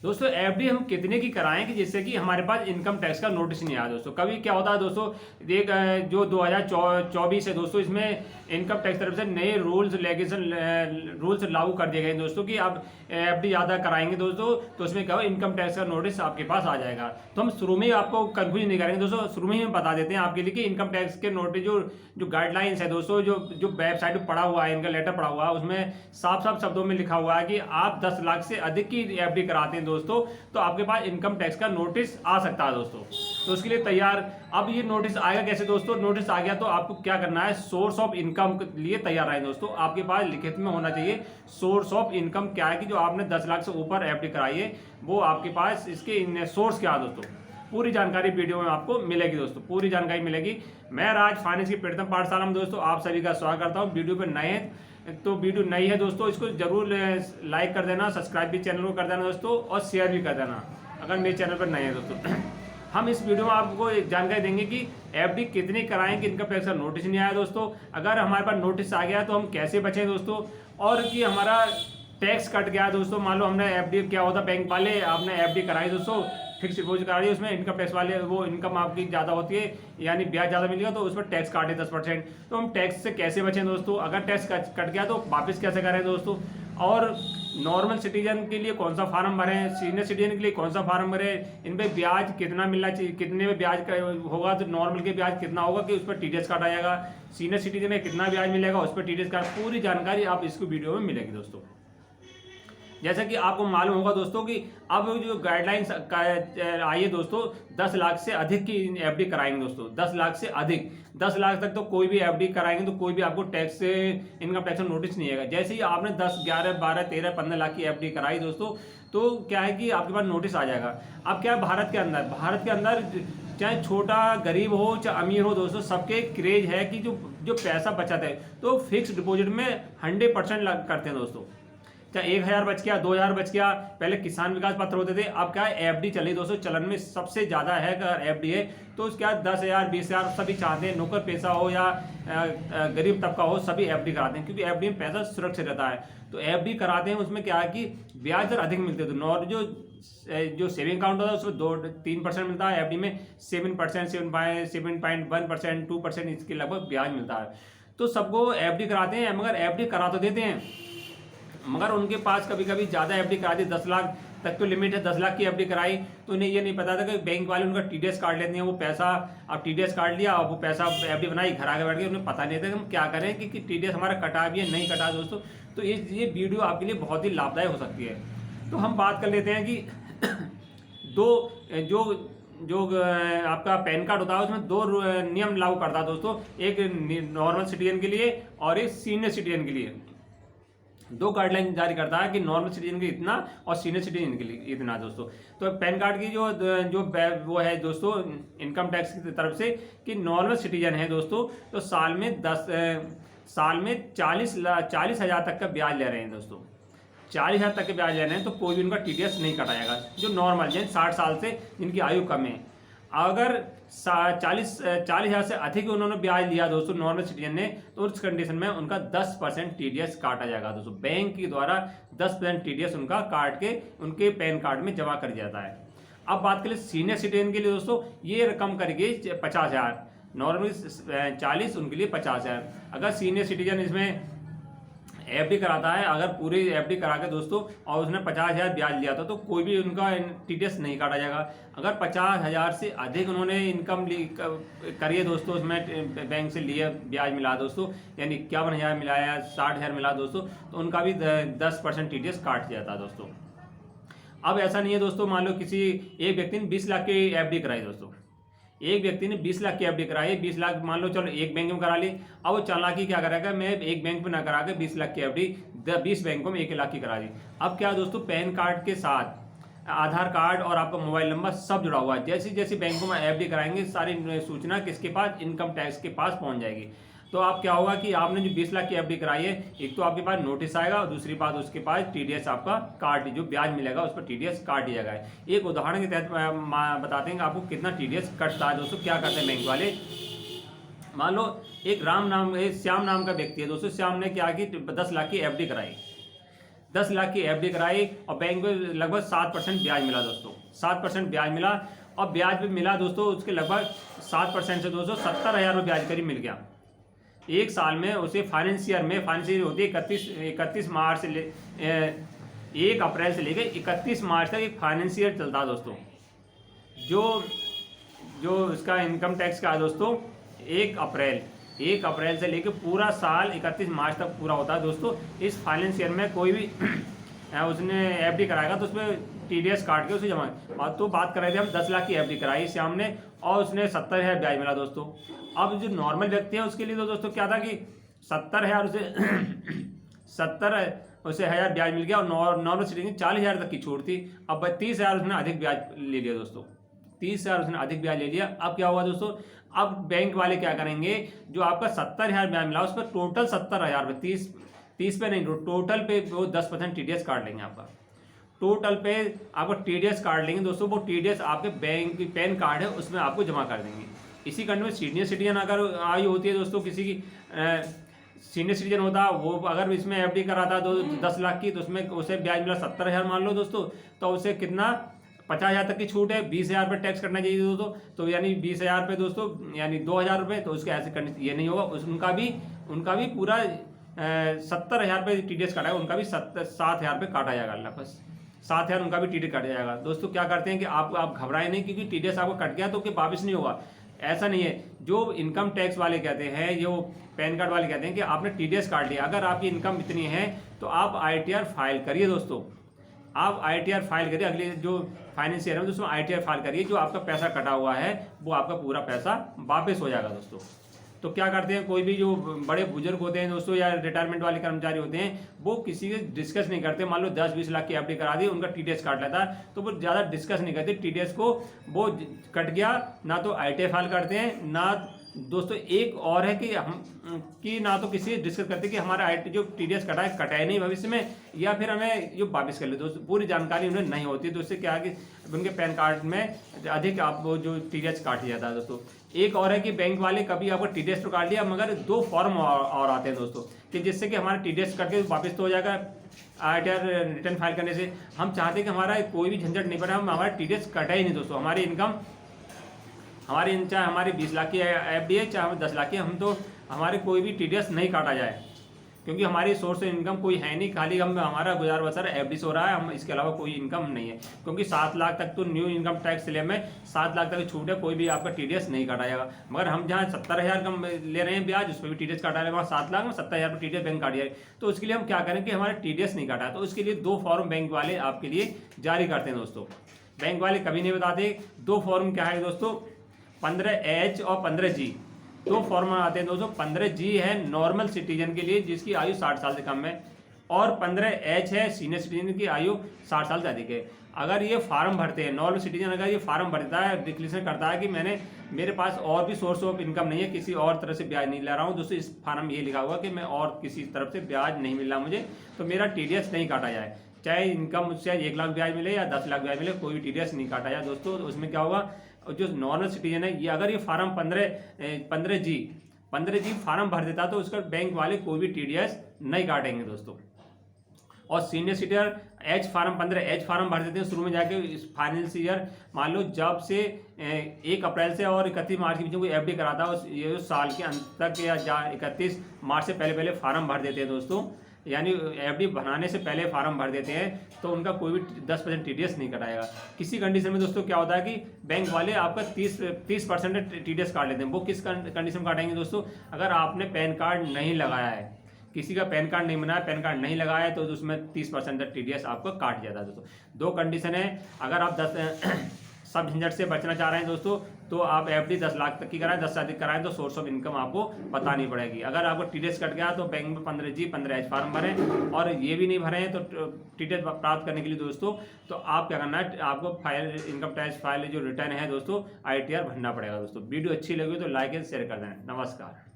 दोस्तों एफडी हम कितने की कराएं कि जिससे कि हमारे पास इनकम टैक्स का नोटिस नहीं आया। दोस्तों कभी क्या होता है दोस्तों, एक जो 2024 है दोस्तों, इसमें इनकम टैक्स तरफ से नए रूल्स लागू कर दिए गए हैं दोस्तों कि आप एफडी ज़्यादा कराएंगे दोस्तों तो उसमें क्या हो, इनकम टैक्स का नोटिस आपके पास आ जाएगा। तो हम शुरू में ही आपको कंफ्यूज नहीं करेंगे दोस्तों, शुरू में ही हम बता देते हैं आपके लिए कि इनकम टैक्स के नोटिस जो जो गाइडलाइंस है दोस्तों, जो जो वेबसाइट पर पड़ा हुआ है, इनका लेटर पड़ा हुआ है, उसमें साफ साफ शब्दों में लिखा हुआ है कि आप 10 लाख से अधिक की एफडी कराते हैं दोस्तों तो आपके पास इनकम टैक्स का नोटिस आ सकता है दोस्तों। तो उसके लिए तैयार, अब ये नोटिस आएगा कैसे दोस्तों, नोटिस आ गया तो आपको क्या करना है, सोर्स ऑफ इनकम के लिए तैयार रहें दोस्तों। आपके पास लिखित में होना चाहिए सोर्स ऑफ इनकम क्या है, कि जो आपने 10 लाख से ऊपर एफडी कराई है वो आपके पास इसके सोर्स क्या है दोस्तों। पूरी जानकारी वीडियो में आपको मिलेगी दोस्तों, पूरी जानकारी मिलेगी। मैं राज फाइनेंस की प्रीतम पाठशाला में दोस्तों आप सभी का स्वागत करता हूँ। वीडियो पर नए हैं तो वीडियो नई है दोस्तों, इसको जरूर लाइक कर देना, सब्सक्राइब भी चैनल को कर देना दोस्तों, और शेयर भी कर देना अगर मेरे चैनल पर नए हैं दोस्तों। हम इस वीडियो में आपको एक जानकारी देंगे कि एफडी कितनी कराएं कि इनकम टैक्स का नोटिस नहीं आया दोस्तों। अगर हमारे पास नोटिस आ गया तो हम कैसे बचें दोस्तों, और कि हमारा टैक्स कट गया दोस्तों। मान लो हमने एफडी, क्या होता बैंक वाले, आपने एफडी कराई दोस्तों, फिक्स डिपोजिट करा दी, उसमें इनकम टैक्स वाले वो इनकम आपकी ज़्यादा होती है यानी ब्याज ज़्यादा मिलेगा तो उस पर टैक्स काटे 10%। तो हम टैक्स से कैसे बचें दोस्तों, अगर टैक्स कट गया तो वापस कैसे करें दोस्तों, और नॉर्मल सिटीजन के लिए कौन सा फार्म भरें, सीनियर सिटीजन के लिए कौन सा फार्म भरें, इन पे ब्याज कितना मिलना चाहिए, कितने में ब्याज होगा, तो नॉर्मल के ब्याज कितना होगा कि उस पर टीडीएस काटा जाएगा, सीनियर सिटीजन में कितना ब्याज मिलेगा उस पर टीडीएस काट, पूरी जानकारी आप इसको वीडियो में मिलेगी दोस्तों। जैसा कि आपको मालूम होगा दोस्तों कि अब जो गाइडलाइंस आई है दोस्तों, 10 लाख से अधिक की एफडी कराएंगे दोस्तों, 10 लाख से अधिक, 10 लाख तक तो कोई भी एफडी कराएंगे तो कोई भी आपको टैक्स से इनकम टैक्स नोटिस नहीं आएगा। जैसे ही आपने 10, 11, 12, 13, 15 लाख की एफडी कराई दोस्तों तो क्या है कि आपके पास नोटिस आ जाएगा। अब क्या है, भारत के अंदर चाहे छोटा गरीब हो चाहे अमीर हो दोस्तों, सबके क्रेज है कि जो जो पैसा बचत है तो फिक्स डिपॉजिट में 100% करते हैं दोस्तों। चाहे 1000 बच गया, 2000 बच गया, पहले किसान विकास पत्र होते थे, अब क्या है एफडी चली दोस्तों, चलन में सबसे ज्यादा है अगर एफडी है तो क्या 10,000, 20,000 सभी चाहते हैं, नौकर पेशा हो या गरीब तबका हो सभी एफडी कराते हैं क्योंकि एफडी में पैसा सुरक्षित रहता है। तो एफडी कराते हैं, उसमें क्या है कि ब्याज दर अधिक मिलते हैं। तो जो सेविंग अकाउंट होता है उसमें 2-3% मिलता है, एफडी में 7%, 7.1%, 2% इसके लगभग ब्याज मिलता है। तो सबको एफडी कराते हैं, मगर एफडी करा तो देते हैं मगर उनके पास कभी कभी ज़्यादा एफडी करा दी, 10 लाख तक तो लिमिट है, 10 लाख की एफडी कराई तो उन्हें ये नहीं पता था कि बैंक वाले उनका टीडीएस काट लेते हैं। वो पैसा अब टीडीएस काट लिया, अब वो पैसा एफडी बनाई, घर आके बैठ गए, उन्हें पता नहीं था कि हम क्या करें कि टीडीएस हमारा कटा भी है नहीं कटा दोस्तों। तो ये वीडियो आपके लिए बहुत ही लाभदायक हो सकती है। तो हम बात कर लेते हैं कि दो जो जो आपका पैन कार्ड होता है उसमें 2 नियम लागू करता है दोस्तों, एक नॉर्मल सिटीजन के लिए और एक सीनियर सिटीजन के लिए। 2 गाइडलाइन जारी करता है कि नॉर्मल सिटीजन के लिए इतना और सीनियर सिटीजन के लिए इतना दोस्तों। तो पैन कार्ड की जो वो है दोस्तों इनकम टैक्स की तरफ से कि नॉर्मल सिटीजन है दोस्तों तो साल में 40,000 तक का ब्याज ले रहे हैं दोस्तों, 40,000 तक के ब्याज ले रहे हैं तो कोई भी उनका टीडीएस नहीं कटा जाएगा। जो नॉर्मल जिन 60 साल से जिनकी आयु कम है, अगर 40,000 से अधिक उन्होंने ब्याज लिया दोस्तों नॉर्मल सिटीजन ने, तो उस कंडीशन में उनका 10% टीडीएस काटा जाएगा दोस्तों। बैंक के द्वारा 10% टीडीएस उनका काट के उनके पैन कार्ड में जमा कर दिया जाता है। अब बात करें सीनियर सिटीजन के लिए दोस्तों, ये रकम करेगी 50,000, नॉर्मली 40, उनके लिए 50,000। अगर सीनियर सिटीजन इसमें एफडी कराता है, अगर पूरी एफडी करा के दोस्तों और उसने 50,000 ब्याज लिया था तो कोई भी उनका टीडीएस नहीं काटा जाएगा। अगर 50,000 से अधिक उन्होंने इनकम करिए दोस्तों, उसमें बैंक से लिए ब्याज मिला दोस्तों, यानी 51,000 मिलाया, 60,000 मिला दोस्तों, तो उनका भी 10% टीडीएस काट जाता है दोस्तों। अब ऐसा नहीं है दोस्तों, मान लो किसी एक व्यक्ति ने 20 लाख की एफडी कराई दोस्तों, एक व्यक्ति ने 20 लाख की एफडी कराई, 20 लाख मान लो चलो एक बैंक में करा ली, अब वो चालाकी क्या करेगा, मैं एक बैंक में ना करा के 20 लाख की एफडी 20 बैंकों में 1 लाख की करा दी। अब क्या दोस्तों, पैन कार्ड के साथ आधार कार्ड और आपका मोबाइल नंबर सब जुड़ा हुआ है। जैसे जैसे बैंकों में एफडी कराएंगे सारी सूचना किसके पास, इनकम टैक्स के पास पहुंच जाएगी। तो आप क्या होगा कि आपने जो 20 लाख की एफडी कराई है, एक तो आपके पास नोटिस आएगा और दूसरी बात उसके पास टीडीएस आपका काट, जो ब्याज मिलेगा उस पर टीडीएस काट दिया जाएगा। एक उदाहरण के तहत बताते हैं कि आपको कितना टीडीएस कटता है दोस्तों। क्या करते हैं बैंक वाले, मान लो एक श्याम नाम का व्यक्ति है दोस्तों, श्याम ने क्या की 10 लाख की एफडी कराई, 10 लाख की एफडी कराई और बैंक में लगभग 7% ब्याज मिला दोस्तों, 7% ब्याज मिला। और ब्याज भी मिला दोस्तों उसके लगभग 7% से दोस्तों 70,000 रुपये ब्याज करीब मिल गया एक साल में उसे। फाइनेंशियल होती है 31 मार्च से 1 अप्रैल से लेकर 31 मार्च तक एक फाइनेंशियल चलता है दोस्तों। जो इसका इनकम टैक्स का है दोस्तों 1 अप्रैल से लेकर पूरा साल 31 मार्च तक पूरा होता है दोस्तों। इस फाइनेंस ईयर में कोई भी उसने एफडी कराएगा तो उसमें टीडीएस काट के उसे जमा। तो बात कर रहे थे हम 10 लाख की एफडी कराई श्याम ने और उसने 70,000 ब्याज मिला दोस्तों। अब जो नॉर्मल व्यक्ति है उसके लिए तो दोस्तों क्या था कि 70,000 उसे 1000 ब्याज मिल गया और नॉर्मल सिटीजन 40,000 तक की छूट थी। अब 30,000 उसने अधिक ब्याज ले लिया दोस्तों, 30,000 उसने अधिक ब्याज ले लिया। अब क्या हुआ दोस्तों, अब बैंक वाले क्या करेंगे, जो आपका 70,000 ब्याज मिला उस पर टोटल 70,000 रुपये 30 पे नहीं, टोटल पे वो 10% टीडीएस काट लेंगे आपका। टोटल पे आपको टीडीएस काट लेंगे दोस्तों। वो टीडीएस आपके बैंक की पैन कार्ड है उसमें आपको जमा कर देंगे। इसी कंट्री में सीनियर सिटीजन अगर आयु होती है दोस्तों, किसी की सीनियर सिटीजन होता वो अगर इसमें एफडी कराता तो 10 लाख की, तो उसमें उसे ब्याज मिला 70,000 मान लो दोस्तों, तो उसे कितना 50,000 तक की छूट है, 20,000 रुपये टैक्स करना चाहिए दोस्तों। तो यानी 20,000 रुपये दोस्तों यानी 2,000 रुपये, तो उसके ऐसे करने ये नहीं होगा। उनका भी पूरा 70,000 रुपये टीडीएस काटा है, उनका भी 7,000 रुपये काटा जाएगा अल्लाह बस, 7,000 उनका भी टीडीएस काटा जाएगा दोस्तों। क्या करते हैं कि आप घबराए नहीं, क्योंकि टीडीएस आपको कट गया तो कि वापस नहीं होगा, ऐसा नहीं है। जो इनकम टैक्स वाले कहते हैं, जो पैन कार्ड वाले कहते हैं कि आपने टीडीएस काट लिया, अगर आपकी इनकम इतनी है तो आप आईटीआर फाइल करिए दोस्तों। आप आईटीआर फाइल करिए, अगले जो फाइनेंस ईयर है दोस्तों आईटीआर फाइल करिए, जो आपका पैसा कटा हुआ है वो आपका पूरा पैसा वापस हो जाएगा दोस्तों। तो क्या करते हैं, कोई भी जो बड़े बुजुर्ग होते हैं दोस्तों या रिटायरमेंट वाले कर्मचारी होते हैं, वो किसी से डिस्कस नहीं करते। मान लो 10-20 लाख की एफडी करा दी, उनका टीडीएस काट लेता है, तो वो ज़्यादा डिस्कस नहीं करते। टीडीएस को वो कट गया ना तो आईटीआर फाइल करते हैं ना दोस्तों। एक और है कि ना तो किसी डिस्कस करते कि हमारा जो टीडीएस कटा है कटा है नहीं भविष्य में, या फिर हमें जो वापस कर ले दोस्तों, पूरी जानकारी उन्हें नहीं होती। तो उससे क्या है कि उनके पैन कार्ड में अधिक आप वो जो टीडीएस काट जाता है दोस्तों। एक और है कि बैंक वाले कभी आपको टीडीएस तो काट लिया, मगर 2 फॉर्म और आते हैं दोस्तों, कि जिससे कि हमारा टीडीएस कट के वापस तो हो जाएगा आईटीआर रिटर्न फाइल करने से। हम चाहते हैं कि हमारा कोई भी झंझट नहीं पड़ा, हमारा टीडीएस कटा ही नहीं दोस्तों। हमारी इनकम चाहे हमारी 20 लाख की एफडी है चाहे 10 लाख की, हम तो हमारे कोई भी टीडीएस नहीं काटा जाए, क्योंकि हमारी सोर्स इनकम कोई है नहीं, खाली हमारा गुजार बसर एफडी से हो रहा है, हम इसके अलावा कोई इनकम नहीं है। क्योंकि 7 लाख तक तो न्यू इनकम टैक्स स्लैब में 7 लाख तक की छूट है, कोई भी आपका टीडीएस नहीं काटा जाएगा। मगर हम जहाँ 70,000 कम ले रहे हैं ब्याज, उस पर भी टीडीएस काटा है, वहाँ 7 लाख में 70,000 रुपये टीडीएस बैंक काट जाए। तो उसके लिए हम क्या करें कि हमारा टीडीएस नहीं काटा, तो उसके लिए 2 फॉर्म बैंक वाले आपके लिए जारी करते हैं दोस्तों। बैंक वाले कभी नहीं बताते। 2 फॉर्म क्या है दोस्तों, 15H और 15G, 2 फॉर्म आते हैं दोस्तों। 15G है नॉर्मल सिटीजन के लिए जिसकी आयु 60 साल से कम है, और 15H है सीनियर सिटीजन की आयु 60 साल से अधिक है। अगर ये फार्म भरते हैं नॉर्मल सिटीजन, अगर ये फार्म भरता है, डिक्लेरेशन करता है कि मेरे पास और भी सोर्स ऑफ इनकम नहीं है, किसी और तरह से ब्याज नहीं ले रहा हूँ दोस्तों, इस फार्म ये लिखा हुआ कि मैं और किसी तरफ से ब्याज नहीं मिल रहा मुझे, तो मेरा टीडीएस नहीं काटा जाए। चाहे इनकम मुझसे 1 लाख ब्याज मिले या 10 लाख ब्याज मिले, कोई भी टीडीएस नहीं काटा जाए दोस्तों। तो उसमें क्या होगा, जो नॉर्मल सिटीजन है, ये अगर ये फार्म 15G फार्म भर देता तो उसका बैंक वाले कोई भी टीडीएस नहीं काटेंगे दोस्तों। और senior citizen H form 15H form भर देते हैं शुरू में जाके। इस फाइनेंस ईयर मान लो जब से 1 अप्रैल से और 31 मार्च के बीच में कोई एफडी कराता है, ये साल के अंत तक या 31 मार्च से पहले फार्म भर देते हैं दोस्तों, यानी एफडी बनाने से पहले फार्म भर देते हैं, तो उनका कोई भी 10% टीडीएस नहीं कटाएगा। किसी कंडीशन में दोस्तों क्या होता है कि बैंक वाले आपका 30% टीडीएस काट लेते हैं। वो किस कंडीशन में काटेंगे दोस्तों, अगर आपने पैन कार्ड नहीं लगाया है, किसी का पैन कार्ड नहीं बनाया, पैन कार्ड नहीं लगाया है, तो उसमें 30% टीडीएस आपको काट जाता है दोस्तों। 2 कंडीशन है। अगर आप सब झंझट से बचना चाह रहे हैं दोस्तों, तो आप एफडी 10 लाख तक की कराएं, 10 से अधिक कराएं, तो सोर्स ऑफ इनकम आपको बतानी पड़ेगी। अगर आपको टीडीएस कट गया तो बैंक में 15G 15H फार्म भरें, और ये भी नहीं भरे हैं तो टीडीएस प्राप्त करने के लिए दोस्तों, तो आप क्या करना है, आपको इनकम टैक्स फाइल जो रिटर्न है दोस्तों आईटीआर भरना पड़ेगा दोस्तों। वीडियो अच्छी लगी तो लाइक एंड शेयर कर दें। नमस्कार।